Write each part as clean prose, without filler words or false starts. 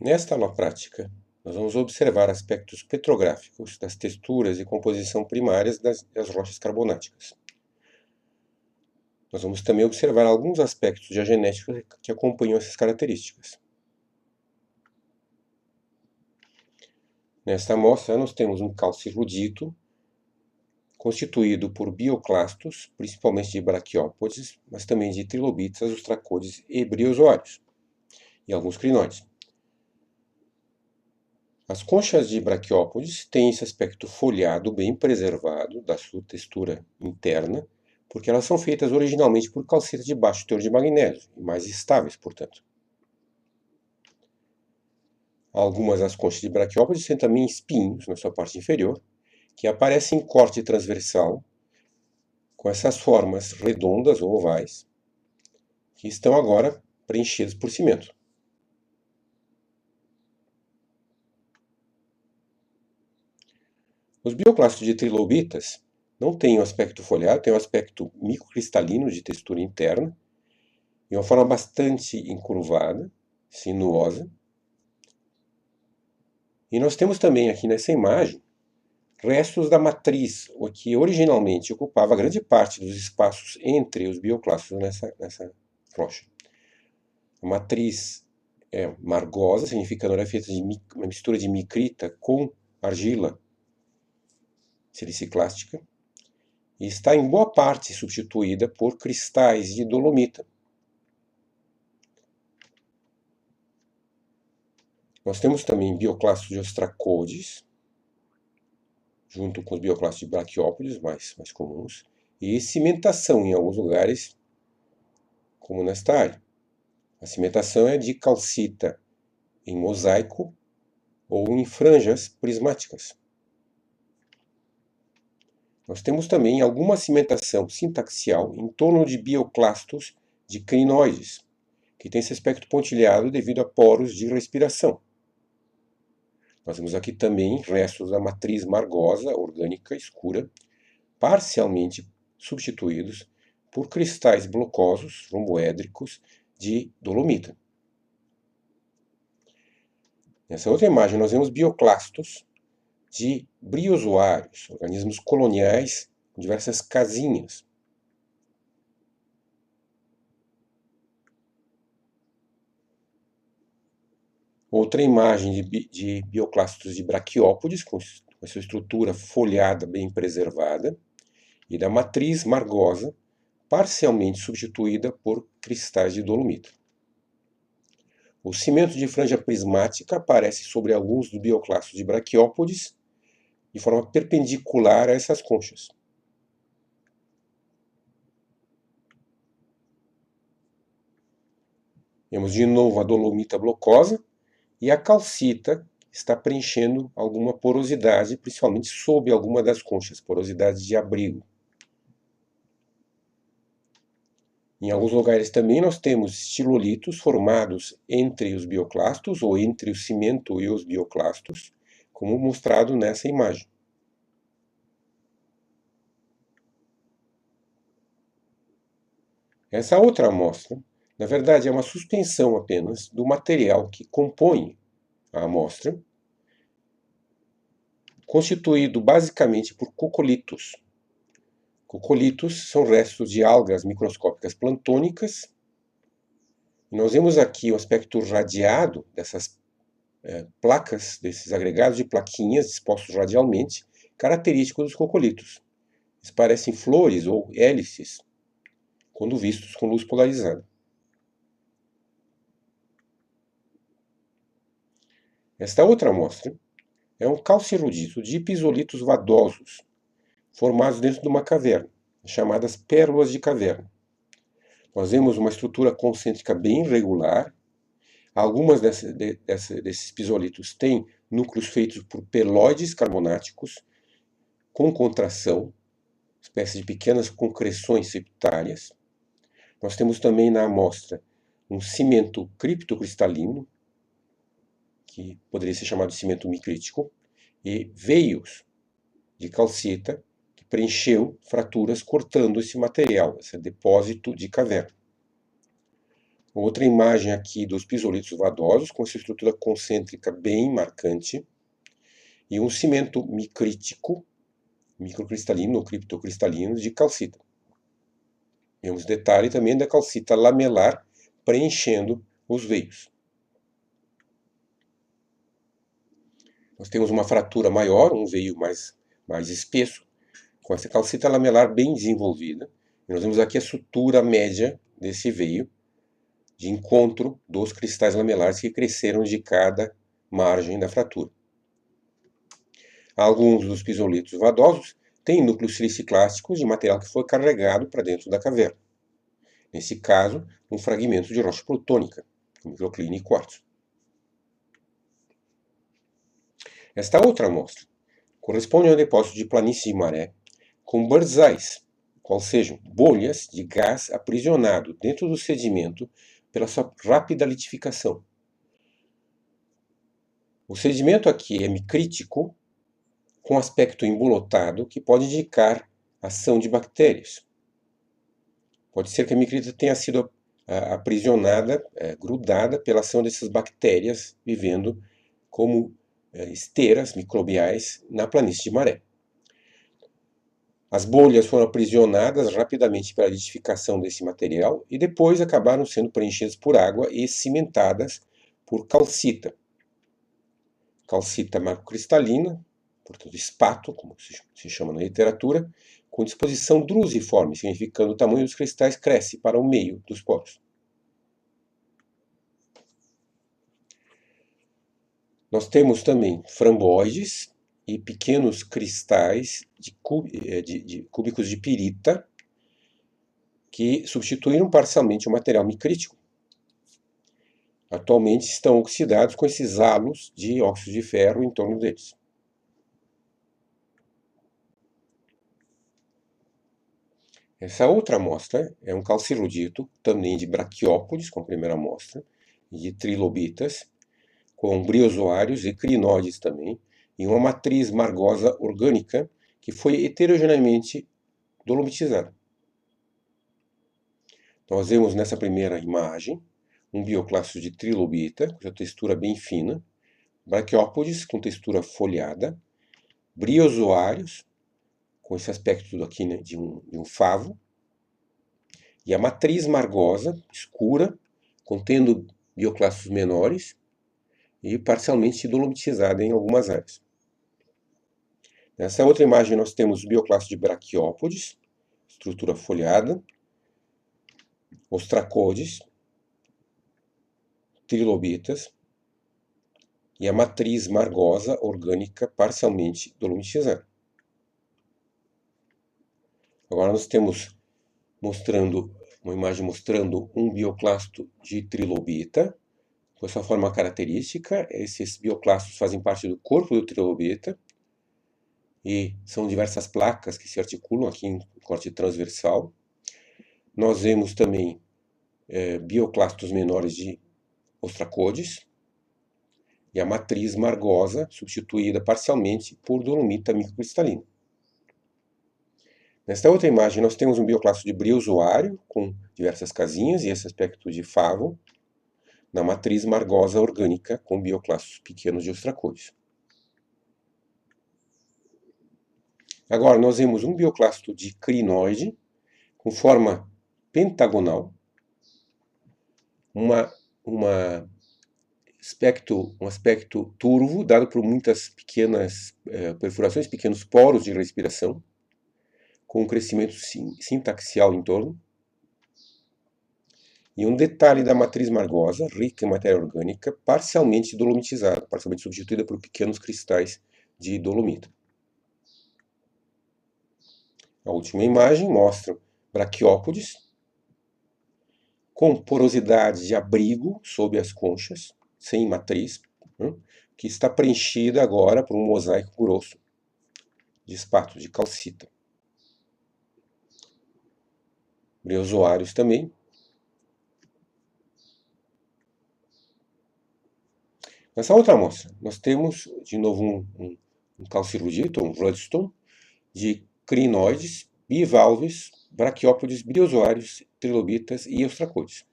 Nesta aula prática, nós vamos observar aspectos petrográficos das texturas e composição primárias das rochas carbonáticas. Nós vamos também observar alguns aspectos de genética que acompanham essas características. Nesta amostra, nós temos um calcirrudito constituído por bioclastos, principalmente de braquiópodes, mas também de trilobites, ostracodes e briozoários, e alguns crinoides. As conchas de braquiópodes têm esse aspecto folhado bem preservado da sua textura interna, porque elas são feitas originalmente por calcita de baixo teor de magnésio, e mais estáveis, portanto. Algumas das conchas de braquiópodes têm também espinhos na sua parte inferior, que aparecem em corte transversal, com essas formas redondas ou ovais, que estão agora preenchidas por cimento. Os bioclastos de trilobitas não têm um aspecto folhado, têm um aspecto microcristalino de textura interna, e uma forma bastante encurvada, sinuosa. E nós temos também aqui nessa imagem restos da matriz, o que originalmente ocupava grande parte dos espaços entre os bioclastos nessa rocha. A matriz é margosa, significando que ela é feita de uma mistura de micrita com argila siliciclástica, e está em boa parte substituída por cristais de dolomita. Nós temos também bioclastos de ostracodes, junto com os bioclastos de braquiópodes, mais comuns, e cimentação em alguns lugares, como nesta área. A cimentação é de calcita em mosaico ou em franjas prismáticas. Nós temos também alguma cimentação sintaxial em torno de bioclastos de crinoides, que tem esse aspecto pontilhado devido a poros de respiração. Nós temos aqui também restos da matriz margosa, orgânica, escura, parcialmente substituídos por cristais blocosos, romboédricos, de dolomita. Nessa outra imagem nós vemos bioclastos de briozoários, organismos coloniais com diversas casinhas. Outra imagem de bioclastos de braquiópodes, com a sua estrutura folhada bem preservada, e da matriz margosa, parcialmente substituída por cristais de dolomita. O cimento de franja prismática aparece sobre alguns dos bioclastos de braquiópodes, de forma perpendicular a essas conchas. Temos de novo a dolomita blocosa e a calcita está preenchendo alguma porosidade, principalmente sob alguma das conchas, porosidade de abrigo. Em alguns lugares também nós temos estilolitos formados entre os bioclastos ou entre o cimento e os bioclastos, como mostrado nessa imagem. Essa outra amostra, na verdade, é uma suspensão apenas do material que compõe a amostra, constituído basicamente por cocolitos. Cocolitos são restos de algas microscópicas plantônicas. Nós vemos aqui o aspecto radiado dessas placas, desses agregados de plaquinhas dispostos radialmente, característicos dos cocolitos. Eles parecem flores ou hélices, quando vistos com luz polarizada. Esta outra amostra é um calcirrudito de pisolitos vadosos, formados dentro de uma caverna, chamadas pérolas de caverna. Nós vemos uma estrutura concêntrica bem irregular. Algumas desses pisolitos têm núcleos feitos por peloides carbonáticos com contração, espécie de pequenas concreções septárias. Nós temos também na amostra um cimento criptocristalino, que poderia ser chamado de cimento micrítico, e veios de calcita que preencheu fraturas cortando esse material, esse depósito de caverna. Outra imagem aqui dos pisolitos vadosos, com essa estrutura concêntrica bem marcante, e um cimento micrítico, microcristalino ou criptocristalino, de calcita. Vemos detalhe também da calcita lamelar preenchendo os veios. Nós temos uma fratura maior, um veio mais espesso, com essa calcita lamelar bem desenvolvida. E nós vemos aqui a sutura média desse veio, de encontro dos cristais lamelares que cresceram de cada margem da fratura. Alguns dos pisolitos vadosos têm núcleos siliciclásticos de material que foi carregado para dentro da caverna. Nesse caso, um fragmento de rocha plutônica, com microclina e quartzo. Esta outra amostra corresponde a um depósito de planície de maré com burzais, qual sejam bolhas de gás aprisionado dentro do sedimento pela sua rápida litificação. O sedimento aqui é micrítico, com aspecto embolotado, que pode indicar ação de bactérias. Pode ser que a micrita tenha sido aprisionada, grudada pela ação dessas bactérias vivendo como esteiras microbiais na planície de maré. As bolhas foram aprisionadas rapidamente pela litificação desse material e depois acabaram sendo preenchidas por água e cimentadas por calcita. Calcita macrocristalina, portanto espato, como se chama na literatura, com disposição drusiforme, significando que o tamanho dos cristais cresce para o meio dos poros. Nós temos também framboides e pequenos cristais cúbicos de pirita que substituíram parcialmente o material micrítico. Atualmente estão oxidados com esses halos de óxido de ferro em torno deles. Essa outra amostra é um calcirudito, também de braquiópodes, com a primeira amostra, e de trilobitas, com briozoários e crinóides também, e uma matriz margosa orgânica que foi heterogeneamente dolomitizada. Nós vemos nessa primeira imagem um bioclasto de trilobita, com textura bem fina, braquiópodes com textura folhada, briozoários, com esse aspecto aqui, né, de um favo, e a matriz margosa, escura, contendo bioclastos menores e parcialmente dolomitizada em algumas áreas. Nessa outra imagem nós temos o bioclasto de braquiópodes, estrutura folhada, ostracodes, trilobitas, e a matriz margosa orgânica parcialmente dolomitizada. Agora nós temos uma imagem mostrando um bioclasto de trilobita, com essa forma característica. Esses bioclastos fazem parte do corpo do trilobita, e são diversas placas que se articulam aqui em corte transversal. Nós vemos também bioclastos menores de ostracodes, e a matriz margosa, substituída parcialmente por dolomita microcristalina. Nesta outra imagem, nós temos um bioclasto de briozoário, com diversas casinhas e esse aspecto de favo, na matriz margosa orgânica, com bioclastos pequenos de ostracodes. Agora, nós vemos um bioclasto de crinoide, com forma pentagonal, um aspecto turvo, dado por muitas pequenas perfurações, pequenos poros de respiração, com um crescimento sintaxial em torno. E um detalhe da matriz margosa, rica em matéria orgânica, parcialmente dolomitizada, parcialmente substituída por pequenos cristais de dolomita. A última imagem mostra braquiópodes, com porosidade de abrigo sob as conchas, sem matriz, que está preenchida agora por um mosaico grosso de espato, de calcita. Briozoários também. Nessa outra amostra, nós temos de novo um calcirudito, um bloodstone, de crinoides, bivalves, braquiópodes, briozoários, trilobitas e ostracodes.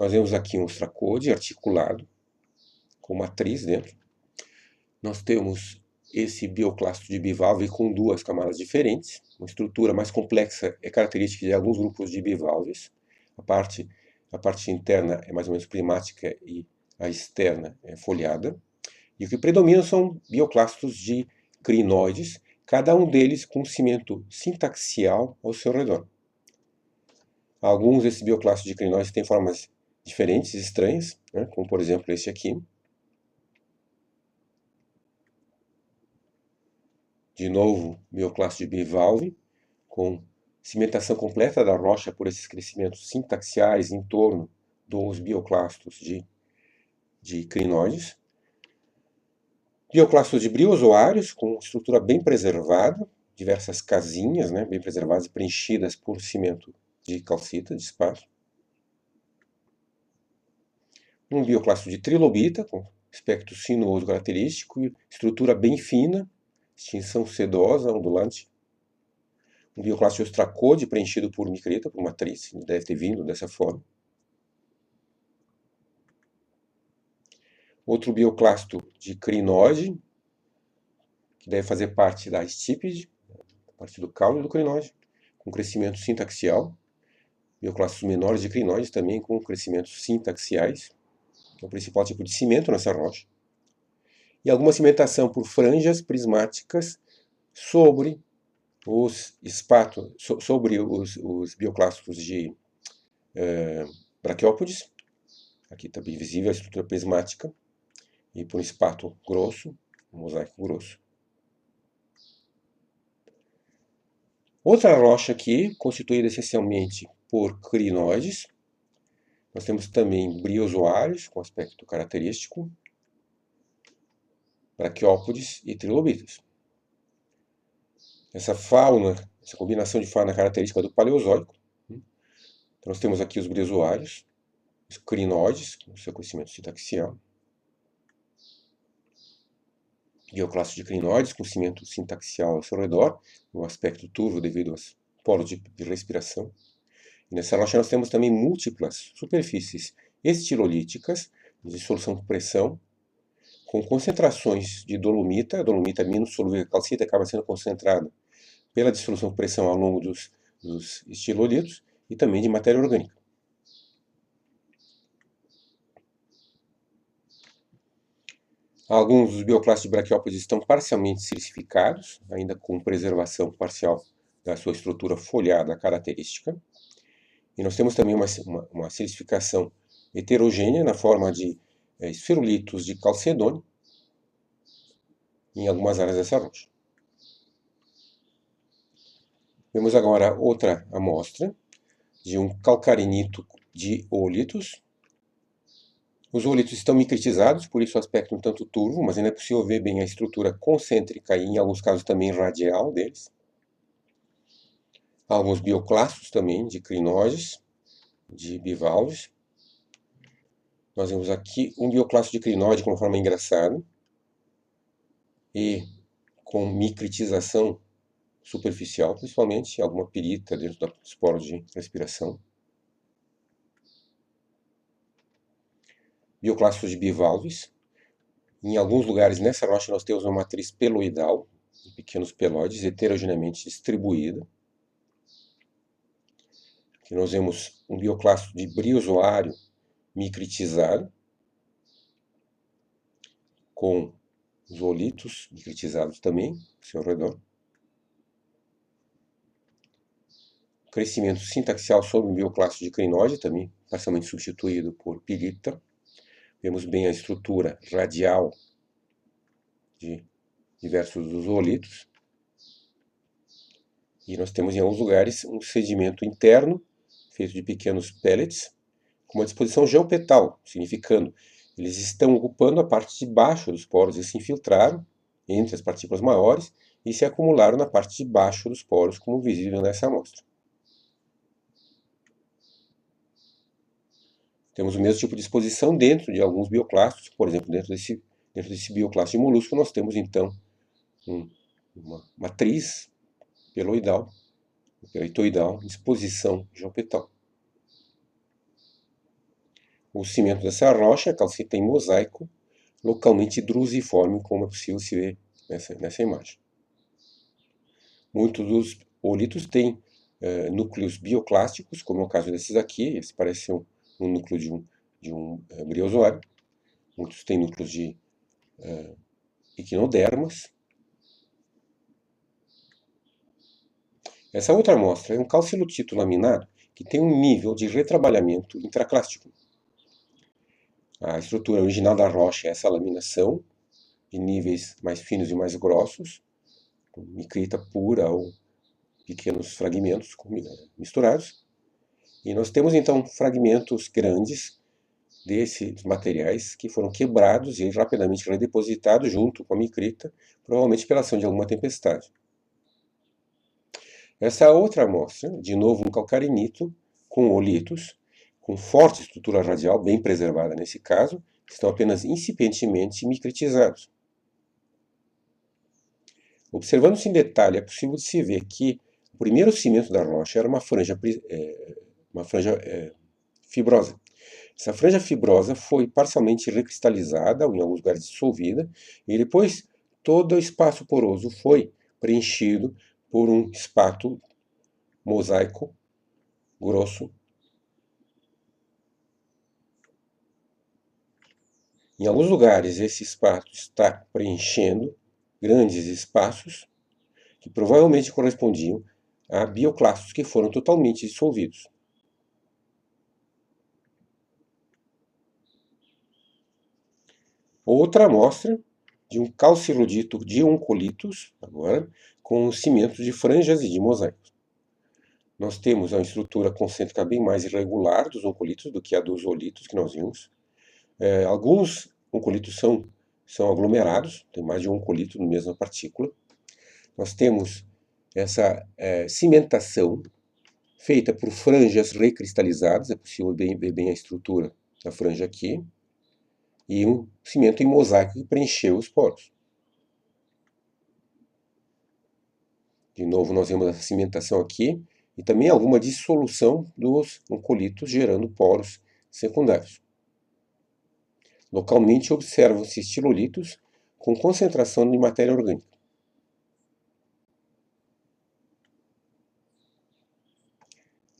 Nós vemos aqui um ostracode articulado, com matriz dentro. Nós temos esse bioclasto de bivalve com duas camadas diferentes. Uma estrutura mais complexa é característica de alguns grupos de bivalves. A parte interna é mais ou menos prismática e a externa é foliada. E o que predomina são bioclastos de crinoides, cada um deles com cimento sintaxial ao seu redor. Alguns desses bioclastos de crinoides têm formas diferentes, estranhas, né? Como por exemplo esse aqui. De novo, bioclasto de bivalve, com cimentação completa da rocha por esses crescimentos sintaxiais em torno dos bioclastos de crinoides. Bioclastos de briozoários, com estrutura bem preservada, diversas casinhas, né, bem preservadas e preenchidas por cimento de calcita, de esparto. Um bioclasto de trilobita, com aspecto sinuoso característico e estrutura bem fina, extinção sedosa, ondulante. Um bioclasto de ostracode preenchido por micrita, por matriz, deve ter vindo dessa forma. Outro bioclasto de crinoide, que deve fazer parte da estípide, parte do caule do crinoide, com crescimento sintaxial. Bioclastos menores de crinoides também com crescimentos sintaxiais, que é o principal tipo de cimento nessa rocha. E alguma cimentação por franjas prismáticas sobre os bioclastos de braquiópodes. Aqui está bem visível a estrutura prismática. E por um espato grosso, um mosaico grosso. Outra rocha aqui, constituída essencialmente por crinoides. Nós temos também briozoários, com aspecto característico, braquiópodes e trilobitas. Essa combinação de fauna característica do Paleozoico. Então, nós temos aqui os briozoários, os crinoides, com seu crescimento sintaxial. Bioclasto de crinoides com cimento sintaxial ao seu redor, um aspecto turvo devido aos polos de respiração. E nessa rocha nós temos também múltiplas superfícies estilolíticas de dissolução por pressão, com concentrações de dolomita. A dolomita menos solúvel que a calcita acaba sendo concentrada pela dissolução por pressão ao longo dos estilolitos e também de matéria orgânica. Alguns dos bioclastos de braquiópodes estão parcialmente silicificados, ainda com preservação parcial da sua estrutura foliada característica. E nós temos também uma silicificação heterogênea na forma de esferulitos de calcedônio em algumas áreas dessa rocha. Vemos agora outra amostra de um calcarenito de oolitos. Os oolitos estão micritizados, por isso o aspecto um tanto turvo, mas ainda é possível ver bem a estrutura concêntrica e, em alguns casos, também radial deles. Há alguns bioclastos também de crinoides, de bivalves. Nós vemos aqui um bioclasto de crinoide com uma forma engraçada e com micritização superficial, principalmente alguma pirita dentro dos poros de respiração. Bioclastos de bivalves. Em alguns lugares nessa rocha nós temos uma matriz peloidal, de pequenos pelóides, heterogeneamente distribuída. Aqui nós vemos um bioclasto de briozoário micritizado, com os oolitos micritizados também ao seu redor. Crescimento sintaxial sobre um bioclasto de crinoide, também parcialmente substituído por pirita. Vemos bem a estrutura radial de diversos dos oolitos. E nós temos em alguns lugares um sedimento interno, feito de pequenos pellets, com uma disposição geopetal, significando eles estão ocupando a parte de baixo dos poros e se infiltraram entre as partículas maiores e se acumularam na parte de baixo dos poros, como visível nessa amostra. Temos o mesmo tipo de exposição dentro de alguns bioclastos, por exemplo, dentro desse bioclasto de molusco nós temos então uma matriz peloidal, peitoidal, em exposição geopetal. O cimento dessa rocha é calcita em mosaico, localmente drusiforme, como é possível se ver nessa imagem. Muitos dos oolitos têm núcleos bioclásticos, como é o caso desses aqui. Esse parece ser um núcleo de um briozoário. Muitos têm núcleos de equinodermas. Essa outra amostra é um calcilutito laminado que tem um nível de retrabalhamento intraclástico. A estrutura original da rocha é essa laminação de níveis mais finos e mais grossos, com micrita pura ou pequenos fragmentos misturados. E nós temos então fragmentos grandes desses materiais que foram quebrados e rapidamente redepositados junto com a micrita, provavelmente pela ação de alguma tempestade. Essa outra amostra, de novo um calcarenito com oolitos, com forte estrutura radial, bem preservada nesse caso, que estão apenas incipientemente micritizados. Observando-se em detalhe, é possível de se ver que o primeiro cimento da rocha era uma franja fibrosa. Essa franja fibrosa foi parcialmente recristalizada, ou em alguns lugares dissolvida, e depois todo o espaço poroso foi preenchido por um espato mosaico grosso. Em alguns lugares, esse espato está preenchendo grandes espaços que provavelmente correspondiam a bioclastos que foram totalmente dissolvidos. Outra amostra de um calcirudito de oncolitos, agora, com cimentos de franjas e de mosaicos. Nós temos a estrutura concêntrica bem mais irregular dos oncolitos do que a dos oolitos que nós vimos. Alguns oncolitos são aglomerados, tem mais de um oncolito na mesma partícula. Nós temos essa cimentação feita por franjas recristalizadas, é possível ver bem a estrutura da franja aqui, e um cimento em mosaico que preencheu os poros. De novo, nós vemos a cimentação aqui e também alguma dissolução dos oncolitos, gerando poros secundários. Localmente observam-se estilolitos com concentração de matéria orgânica.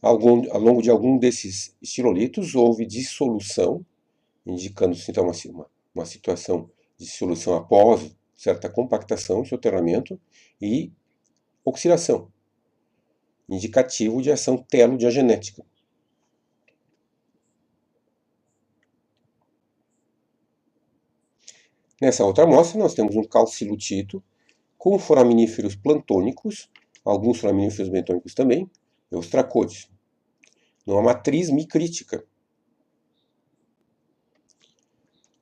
Ao longo de algum desses estilolitos houve dissolução, indicando-se então uma situação de dissolução após certa compactação, soterramento e oxidação, indicativo de ação telodiagenética. Nessa outra amostra nós temos um calcilutito com foraminíferos plantônicos, alguns foraminíferos bentônicos também, e os tracodes, numa matriz micrítica.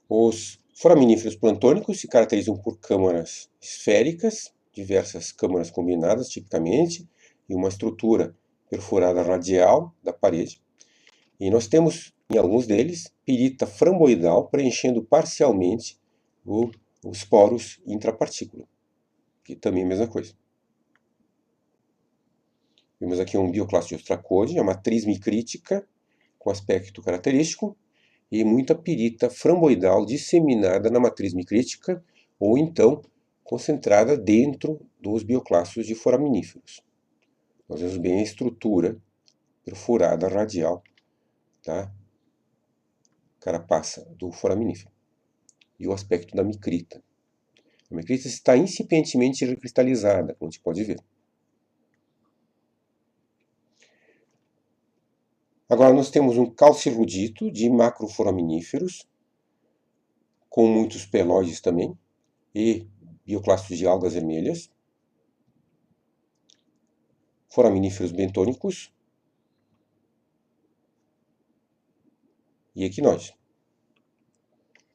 Os foraminíferos plantônicos se caracterizam por câmaras esféricas, diversas câmaras combinadas tipicamente, e uma estrutura perfurada radial da parede. E nós temos, em alguns deles, pirita framboidal preenchendo parcialmente os poros intrapartícula, que também é a mesma coisa. Vemos aqui um bioclasto de ostracode, a matriz micrítica, com aspecto característico, e muita pirita framboidal disseminada na matriz micrítica, ou então concentrada dentro dos bioclastos de foraminíferos. Nós vemos bem a estrutura perfurada radial da carapaça do foraminífero e o aspecto da micrita. A micrita está incipientemente recristalizada, como a gente pode ver. Agora nós temos um calcirrudito de macroforaminíferos, com muitos pelóides também, e bioclastos de algas vermelhas, foraminíferos bentônicos e equinóides.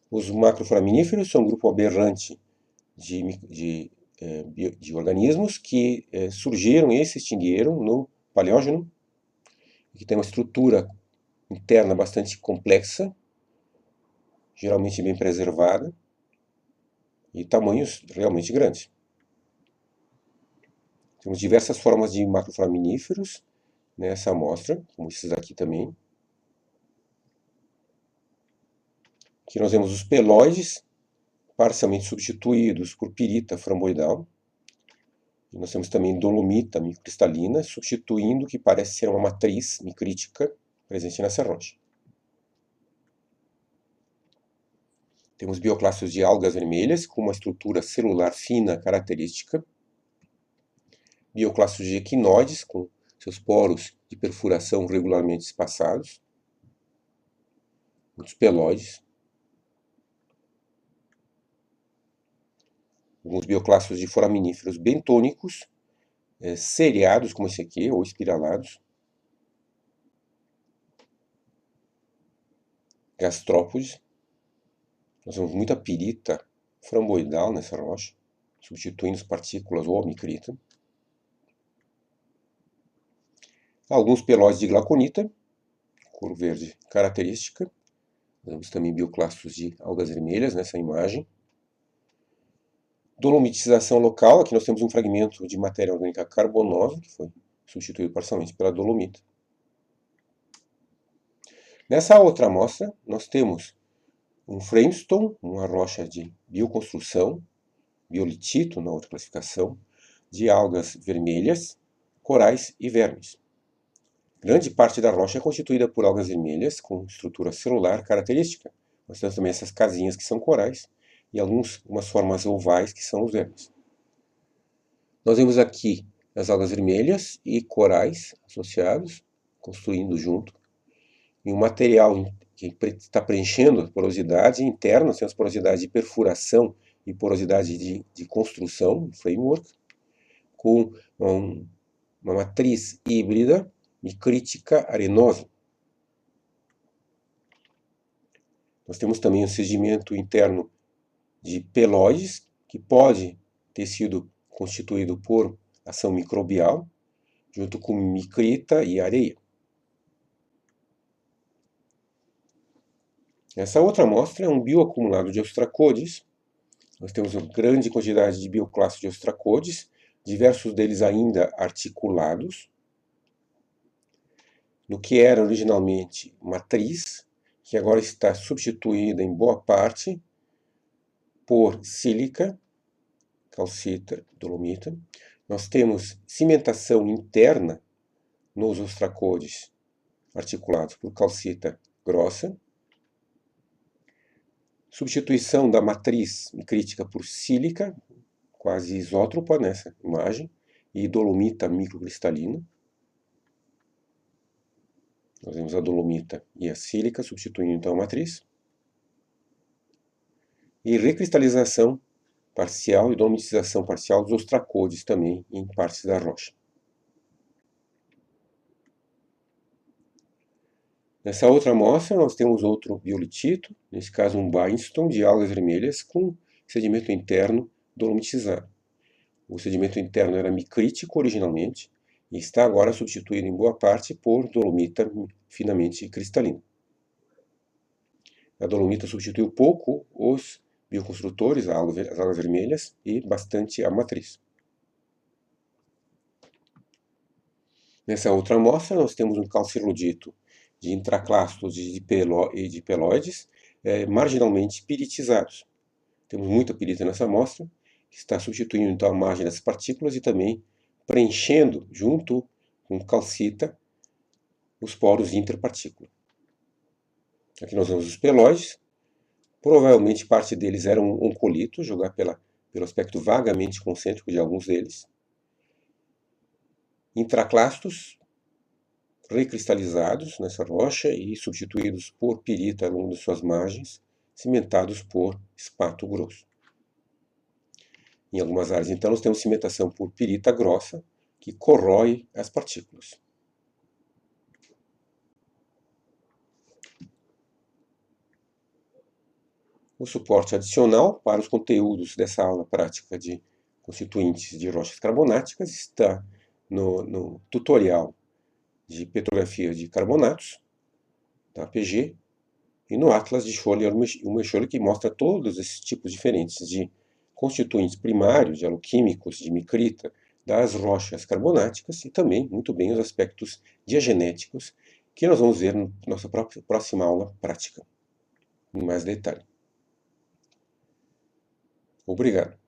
Os macroforaminíferos são um grupo aberrante de organismos que surgiram e se extinguiram no Paleógeno, que tem uma estrutura interna bastante complexa, geralmente bem preservada, e tamanhos realmente grandes. Temos diversas formas de macroforaminíferos nessa amostra, como esses aqui também. Aqui nós vemos os pelóides, parcialmente substituídos por pirita framboidal. E nós temos também dolomita microcristalina, substituindo o que parece ser uma matriz micrítica presente nessa rocha. Temos bioclastos de algas vermelhas, com uma estrutura celular fina característica. Bioclastos de equinoides, com seus poros de perfuração regularmente espaçados. Muitos pelóides. Alguns bioclastos de foraminíferos bentônicos, seriados, como esse aqui, ou espiralados. Gastrópodes. Nós vemos muita pirita framboidal nessa rocha, substituindo as partículas ou a micrita. Alguns pelóides de glauconita, cor verde característica. Vemos também bioclastos de algas vermelhas nessa imagem. Dolomitização local, aqui nós temos um fragmento de matéria orgânica carbonosa, que foi substituído parcialmente pela dolomita. Nessa outra amostra, nós temos um frame-stone, uma rocha de bioconstrução, biolitito na outra classificação, de algas vermelhas, corais e vermes. Grande parte da rocha é constituída por algas vermelhas, com estrutura celular característica. Nós temos também essas casinhas que são corais, e algumas formas ovais que são os vermes. Nós vemos aqui as algas vermelhas e corais associados, construindo junto, e um material que está preenchendo a porosidade interna. Nós temos porosidade de perfuração e porosidade de construção, framework, com uma matriz híbrida micrítica arenosa. Nós temos também um sedimento interno de pelóides, que pode ter sido constituído por ação microbial, junto com micrita e areia. Essa outra amostra é um bioacumulado de ostracodes. Nós temos uma grande quantidade de bioclastos de ostracodes, diversos deles ainda articulados, no que era originalmente matriz, que agora está substituída em boa parte por sílica, calcita, dolomita. Nós temos cimentação interna nos ostracodes articulados por calcita grossa, substituição da matriz micrítica por sílica, quase isótropa nessa imagem, e dolomita microcristalina. Nós vemos a dolomita e a sílica substituindo então a matriz. E recristalização parcial e dolomitização parcial dos ostracodes também em partes da rocha. Nessa outra amostra nós temos outro biolitito, nesse caso um bindstone de algas vermelhas com sedimento interno dolomitizado. O sedimento interno era micrítico originalmente e está agora substituído em boa parte por dolomita finamente cristalina. A dolomita substituiu pouco os bioconstrutores, as algas vermelhas, e bastante a matriz. Nessa outra amostra nós temos um calcirrudito de intraclastos e de pelóides marginalmente piritizados. Temos muita pirita nessa amostra, que está substituindo então a margem das partículas e também preenchendo, junto com calcita, os poros interpartícula. Aqui nós vemos os pelóides. Provavelmente parte deles era um oncolito, julgar pelo aspecto vagamente concêntrico de alguns deles. Intraclastos recristalizados nessa rocha e substituídos por pirita ao longo de suas margens, cimentados por espato grosso. Em algumas áreas, então, nós temos cimentação por pirita grossa, que corrói as partículas. O suporte adicional para os conteúdos dessa aula prática de constituintes de rochas carbonáticas está no tutorial de petrografia de carbonatos, da APG, e no Atlas de Scholle-Ummerschölle, que mostra todos esses tipos diferentes de constituintes primários, de aloquímicos, de micrita, das rochas carbonáticas, e também, muito bem, os aspectos diagenéticos, que nós vamos ver na nossa próxima aula prática. em mais detalhe. Obrigado.